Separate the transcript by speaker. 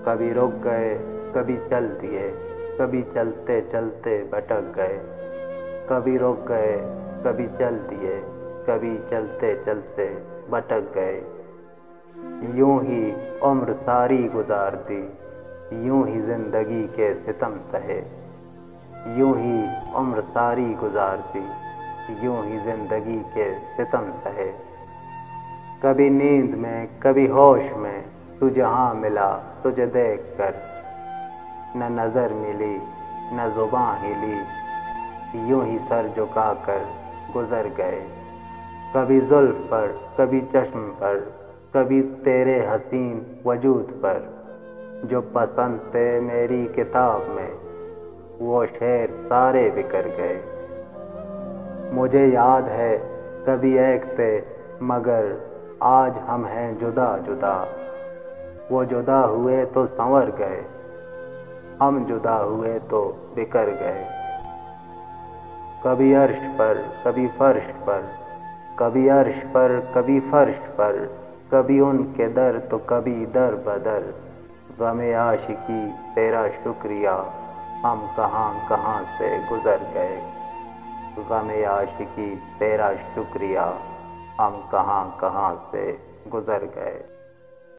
Speaker 1: کبھی رک گئے کبھی چل دیے، کبھی چلتے چلتے بھٹک گئے، کبھی رک گئے کبھی چل دیے، کبھی چلتے چلتے بھٹک گئے۔ یوں ہی عمر ساری گزار دی، یوں ہی زندگی کے ستم سہے، یوں ہی عمر ساری گزار دی، یوں ہی زندگی کے ستم سہے۔ کبھی نیند میں کبھی ہوش میں تو جہاں ملا تجھے دیکھ کر، نہ نظر ملی نہ زباں ہلی، یوں ہی سر جھکا کر گزر گئے۔ کبھی زلف پر کبھی چشم پر، کبھی تیرے حسین وجود پر، جو پسند تھے میری کتاب میں وہ شعر سارے بکھر گئے۔ مجھے یاد ہے کبھی ایک تھے مگر آج ہم ہیں جدا جدا، وہ جدا ہوئے تو سنور گئے، ہم جدا ہوئے تو بکھر گئے۔ کبھی عرش پر کبھی فرش پر، کبھی عرش پر کبھی فرش پر، کبھی ان کے در تو کبھی در بدر، غم عاشقی تیرا شکریہ ہم کہاں کہاں سے گزر گئے، غم عاشقی تیرا شکریہ ہم کہاں کہاں سے گزر گئے۔